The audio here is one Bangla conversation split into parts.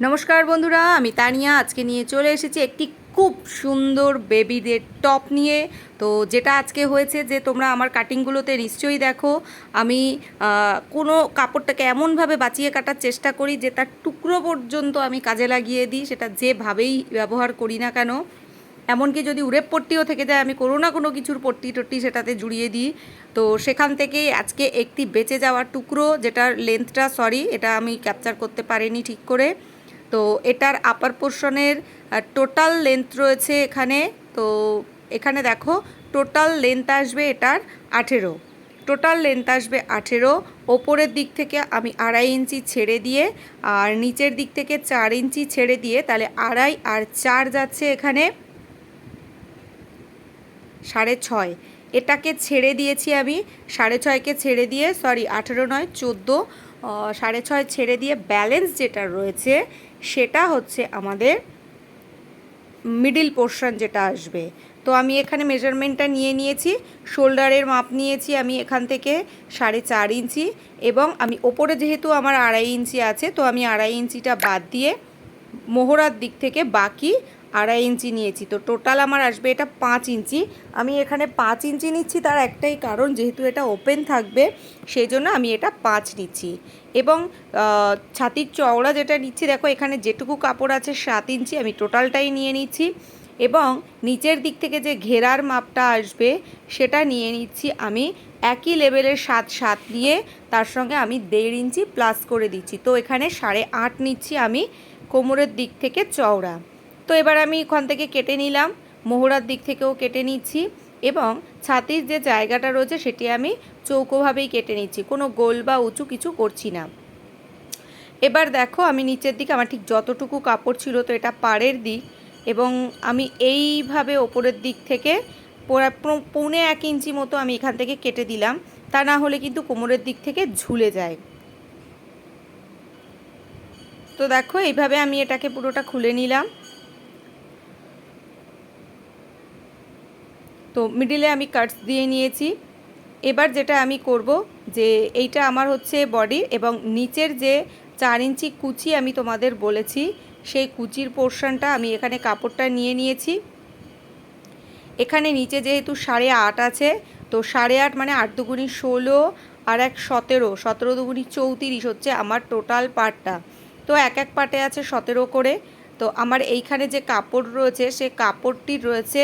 নমস্কার বন্ধুরা, আমি তানিয়া আজকে নিয়ে চলে এসেছি একটি খুব সুন্দর বেবিদের টপ নিয়ে। তো যেটা আজকে হয়েছে যে তোমরা আমার কাটিংগুলোতে নিশ্চয়ই দেখো, আমি কোনো কাপড়টাকে এমনভাবে বাঁচিয়ে কাটার চেষ্টা করি যে তার টুকরো পর্যন্ত আমি কাজে লাগিয়ে দিই, সেটা যেভাবেই ব্যবহার করি না কেন। এমনকি যদি উড়েপ পট্টিও থেকে যায়, আমি কোনো না কোনো কিছুর পট্টি টট্টি সেটাতে জুড়িয়ে দিই। তো সেখান থেকেই আজকে একটি বেঁচে যাওয়া টুকরো, যেটার লেন্থটা এটা আমি ক্যাপচার করতে পারিনি ঠিক করে। তো এটার আপার পোর্শনের টোটাল লেন্থ রয়েছে এখানে। তো এখানে দেখো, টোটাল লেন্থ আসবে এটার 18, টোটাল লেন্থ আসবে 18। ওপরের দিক থেকে আমি 2.5 ইঞ্চি ছেড়ে দিয়ে আর নিচের দিক থেকে 4 ইঞ্চি ছেড়ে দিয়ে, তাহলে 2.5 আর 4 যাচ্ছে এখানে 6.5। এটাকে ছেড়ে দিয়েছি আমি 6.5কে ছেড়ে দিয়ে, সরি 18 নয় 14, 6.5 ছেড়ে দিয়ে ব্যালেন্স যেটা রয়েছে সেটা হচ্ছে আমাদের মিডিল পোর্শন যেটা আসবে। তো আমি এখানে মেজারমেন্টটা নিয়ে নিয়েছি, শোল্ডারের মাপ নিয়েছি আমি এখান থেকে 4.5 ইঞ্চি, এবং আমি ওপরে যেহেতু আমার 2.5 ইঞ্চি আছে, তো আমি 2.5 ইঞ্চিটা বাদ দিয়ে মোহরার দিক থেকে বাকি 2.5 ইঞ্চি নিয়েছি। তো টোটাল আমার আসবে এটা 5 ইঞ্চি। আমি এখানে 5 ইঞ্চি নিচ্ছি, তার একটাই কারণ, যেহেতু এটা ওপেন থাকবে সেই জন্য আমি এটা 5 নিচ্ছি। এবং ছাতির চওড়া যেটা নিচ্ছি, দেখো এখানে যেটুকু কাপড় আছে 7 ইঞ্চি, আমি টোটালটাই নিয়ে নিচ্ছি। এবং নিচের দিক থেকে যে ঘেরার মাপটা আসবে সেটা নিয়ে নিচ্ছি আমি একই লেভেলের 7 নিয়ে, তার সঙ্গে আমি 1.5 ইঞ্চি প্লাস করে দিচ্ছি। তো এখানে 8.5 নিচ্ছি আমি কোমরের দিক থেকে চওড়া। তো এবার আমি এখান থেকে কেটে নিলাম, মোহরার দিক থেকেও কেটে নিচ্ছি, এবং ছাতির যে জায়গাটা রয়েছে সেটি আমি চৌকোভাবেই কেটে নিচ্ছি, কোনো গোল বা উঁচু কিছু করছি না। এবার দেখো, আমি নিচের দিকে আমার ঠিক যতটুকু কাপড় ছিল, তো এটা পাড়ের দিক, এবং আমি এইভাবে ওপরের দিক থেকে 1.25 ইঞ্চি মতো আমি এখান থেকে কেটে দিলাম, তা না হলে কিন্তু কোমরের দিক থেকে ঝুলে যায়। তো দেখো এইভাবে আমি এটাকে পুরোটা খুলে নিলাম। তো মিডিলে আমি কাটস দিয়ে নিয়েছি। এবার যেটা আমি করব, যে এইটা আমার হচ্ছে বডি, এবং নিচের যে 4 ইঞ্চি কুচি আমি তোমাদের বলেছি, সেই কুচির পোর্শনটা আমি এখানে কাপড়টা নিয়ে নিয়েছি। এখানে নিচে যেহেতু 8.5 আছে, তো 8.5 মানে 8 দুগুণি 16 আর 1 17, 17 দুগুণি 34 হচ্ছে আমার টোটাল পার্টটা। তো এক এক পার্টে আছে 17 করে। তো আমার এইখানে যে কাপড় রয়েছে, সে কাপড়টি রয়েছে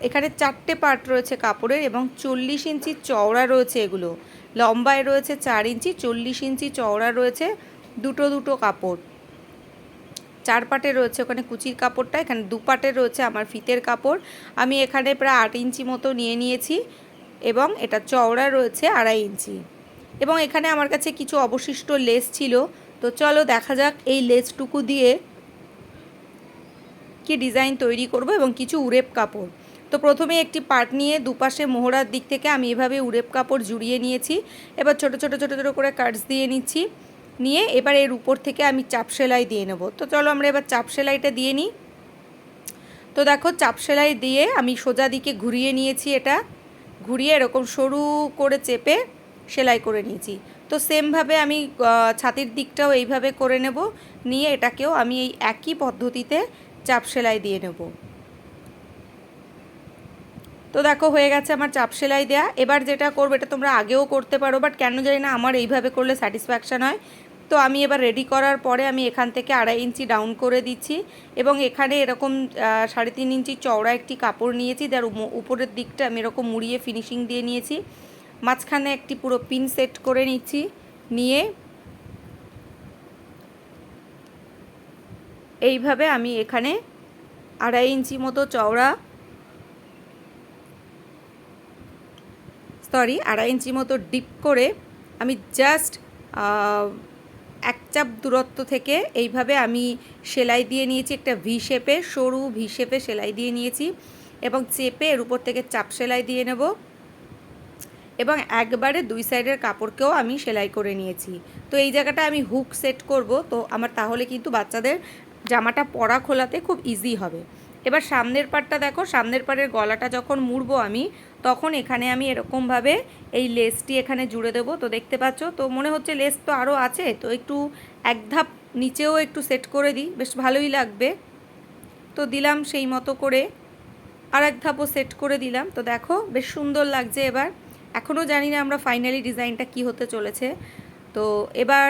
এখানে 4টে পার্ট রয়েছে কাপড়ের, এবং 40 ইঞ্চি চওড়া রয়েছে। এগুলো লম্বায় রয়েছে 4 ইঞ্চি, 40 ইঞ্চি চওড়া রয়েছে দুটো দুটো কাপড়। 4 পাটে রয়েছে ওখানে কুচির কাপড়টা, এখানে 2 পাটে রয়েছে আমার ফিতের কাপড়। আমি এখানে প্রায় 8 ইঞ্চি মতো নিয়ে নিয়েছি, এবং এটা চওড়া রয়েছে 2.5 ইঞ্চি। এবং এখানে আমার কাছে কিছু অবশিষ্ট লেস ছিল, তো চলো দেখা যাক এই লেসটুকু দিয়ে কি ডিজাইন তৈরি করব, এবং কিছু উড়েপ কাপড়। তো প্রথমে একটি পার্ট নিয়ে দুপাশে মোহরার দিক থেকে আমি এভাবে উড়েপ কাপড় জুড়িয়ে নিয়েছি। এবার ছোট ছোট ছোট ছোট করে কাটস দিয়ে নিচ্ছি, নিয়ে এবার এর উপর থেকে আমি চাপ সেলাই দিয়ে নেব। তো চলো আমরা এবার চাপ সেলাইটা দিয়ে নিই। তো দেখো, চাপ সেলাই দিয়ে আমি সোজা দিকে ঘুরিয়ে নিয়েছি, এটা ঘুরিয়ে এরকম সরু করে চেপে সেলাই করে নিয়েছি। তো সেমভাবে আমি ছাতির দিকটাও এইভাবে করে নেব, নিয়ে এটাকেও আমি এই একই পদ্ধতিতে চাপ সেলাই দিয়ে নেব। তো দেখো হয়ে গেছে আমার চাপ সেলাই দেয়া। এবার যেটা করবো, এটা তোমরা আগেও করতে পারো, বাট কেন জানি না আমার এইভাবে করলে স্যাটিসফ্যাকশান হয়। তো আমি এবার রেডি করার পরে আমি এখান থেকে 2.5 ইঞ্চি ডাউন করে দিচ্ছি, এবং এখানে এরকম 3.5 ইঞ্চি চওড়া একটি কাপড় নিয়েছি, যার উপরের দিকটা আমি এরকম মুড়িয়ে ফিনিশিং দিয়ে নিয়েছি। মাঝখানে একটি পুরো পিন সেট করে নিচ্ছি, নিয়ে এইভাবে আমি এখানে 2.5 ইঞ্চি মতো চওড়া, 2.5 ইঞ্চি মতো ডিপ করে আমি জাস্ট 1 চাপ দূরত্ব থেকে এইভাবে আমি সেলাই দিয়ে নিয়েছি, একটা ভি শেপে, সরু ভি শেপে সেলাই দিয়ে নিয়েছি, এবং চেপে এর উপর থেকে চাপ সেলাই দিয়ে নেব, এবং একবারে 2 সাইডের কাপড়কেও আমি সেলাই করে নিয়েছি। তো এই জায়গাটা আমি হুক সেট করব, তো আমার তাহলে কিন্তু বাচ্চাদের জামাটা পরা খোলাতে খুব ইজি হবে। এবার সামনের পাটটা দেখো, সামনের পাড়ের গলাটা যখন মুড়বো আমি, তখন এখানে আমি এরকমভাবে এই লেসটি এখানে জুড়ে দেবো। তো দেখতে পাচ্ছ, তো মনে হচ্ছে লেস তো আরও আছে, তো একটু এক ধাপ নিচেও একটু সেট করে দিই, বেশ ভালোই লাগবে। তো দিলাম সেই মতো করে, আর এক ধাপও সেট করে দিলাম। তো দেখো বেশ সুন্দর লাগছে। এবার এখনও জানি না আমরা ফাইনালি ডিজাইনটা কি হতে চলেছে। তো এবার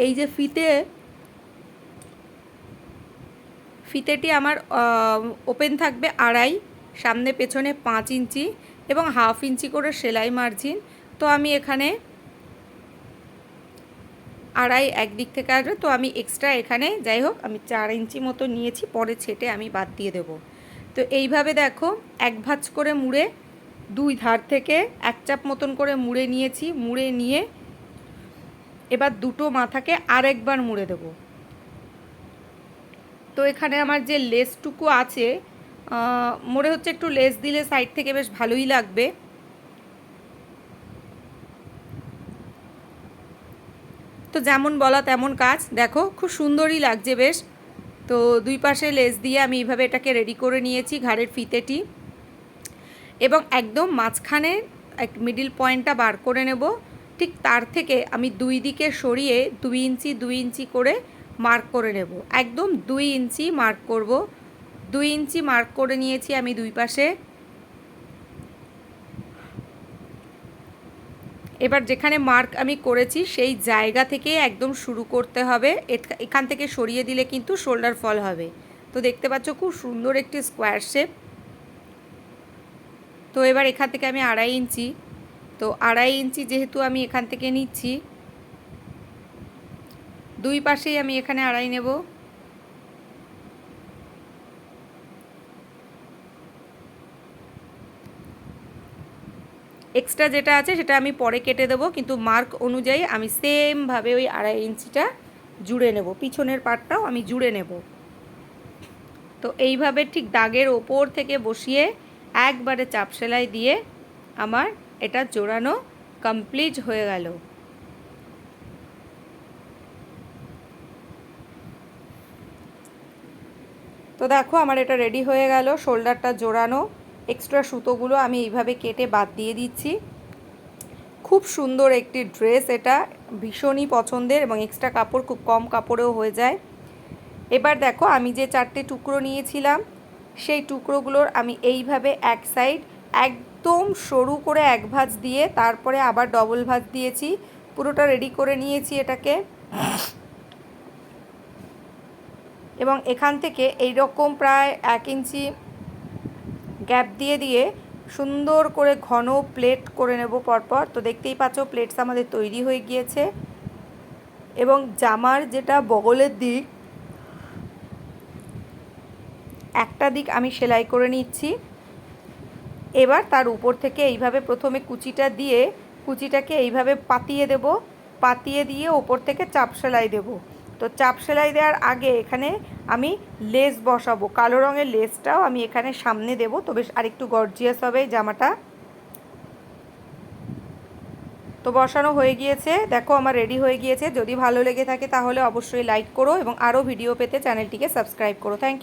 এই যে ফিতেটি আমার ওপেন থাকবে 2.5, সামনে পেছনে 5 ইঞ্চি এবং 1/2 ইঞ্চি করে সেলাই মার্জিন। তো আমি এখানে 2.5 একদিক থেকে আসবে, তো আমি এক্সট্রা এখানে যাই হোক আমি 4 ইঞ্চি মতো নিয়েছি, পরে ছেটে আমি বাদ দিয়ে দেব। তো এইভাবে দেখো এক ভাঁজ করে মুড়ে 2 ধার থেকে এক চাপ মতন করে মুড়ে নিয়েছি। মুড়ে নিয়ে এবার দুটো মাথাকে আরেকবার মুড়ে দেব। তো এখানে আমার যে লেসটুকু আছে, মনে হচ্ছে একটু লেস দিলে সাইড থেকে বেশ ভালোই লাগবে। তো যেমন বলা তেমন কাজ, দেখো খুব সুন্দরই লাগছে বেশ। তো দুই পাশে লেস দিয়ে আমি এইভাবে এটাকে রেডি করে নিয়েছি, ঘাড়ের ফিতেটি, এবং একদম মাঝখানে এক মিডিল পয়েন্টটা বার করে নেব। ঠিক তার থেকে আমি দুই দিকে সরিয়ে 2 ইঞ্চি 2 ইঞ্চি করে মার্ক করে নেব। একদম 2 ইঞ্চি মার্ক করব। 2 ইঞ্চি মার্ক করে নিয়েছি আমি দুই পাশে। এবার যেখানে মার্ক আমি করেছি সেই জায়গা থেকে একদম শুরু করতে হবে। এখান থেকে সরিয়ে দিলে কিন্তু শোল্ডার ফল হবে। তো দেখতে পাচ্ছ খুব সুন্দর একটি স্কোয়ার শেপ। তো এবার এখান থেকে আমি 2.5 ইঞ্চি, তো 2.5 ইঞ্চি যেহেতু আমি এখান থেকে নিচ্ছি, দুই পাশেই আমি এখানে 2.5 নেব। এক্সট্রা যেটা আছে সেটা আমি পরে কেটে দেবো, কিন্তু মার্ক অনুযায়ী আমি সেমভাবে ওই 2.5 ইঞ্চিটা জুড়ে নেব, পিছনের পার্টটাও আমি জুড়ে নেব। তো এইভাবে ঠিক দাগের ওপর থেকে বসিয়ে একবারে চাপ সেলাই দিয়ে আমার এটা জোড়ানো কমপ্লিট হয়ে গেল। তো দেখো আমার এটা রেডি হয়ে গেল, শোল্ডারটা জোড়ানো। এক্সট্রা সুতোগুলো আমি এইভাবে কেটে বাদ দিয়ে দিচ্ছি। খুব সুন্দর একটি ড্রেস, এটা ভীষণই পছন্দের এবং এক্সট্রা কাপড় খুব কম কাপড়েও হয়ে যায়। এবার দেখো আমি যে 4টে টুকরো নিয়েছিলাম সেই টুকরোগুলোর আমি এইভাবে এক সাইড একদম সরু করে এক ভাঁজ দিয়ে তারপরে আবার ডবল ভাঁজ দিয়েছি, পুরোটা রেডি করে নিয়েছি এটাকে। এবং এখান থেকে এই রকম প্রায় 1 ইঞ্চি গ্যাপ দিয়ে দিয়ে সুন্দর করে ঘন প্লেট করে নেব পরপর। তো দেখতেই পাচ্ছ প্লেটস আমাদের তৈরি হয়ে গিয়েছে। এবং জামার যেটা বগলের দিক, একটা দিক আমি সেলাই করে নিচ্ছি। এবার তার উপর থেকে এইভাবে প্রথমে কুচিটা দিয়ে কুচিটাকে এইভাবে পাতিয়ে দেব, পাতিয়ে দিয়ে ওপর থেকে চাপ সেলাই দেব। তো চাপ সেলাই দেওয়ার আগে এখানে আমি লেস বসাবো, কালো রঙের লেসটাও আমি এখানে সামনে দেব। তো বেশ আরেকটু গর্জিয়াস হবে জামাটা। তো বসানো হয়ে গিয়েছে, দেখো আমার রেডি হয়ে গিয়েছে। যদি ভালো লেগে থাকে তাহলে অবশ্যই লাইক করো এবং আরও ভিডিও পেতে চ্যানেলটিকে সাবস্ক্রাইব করো। Thank you.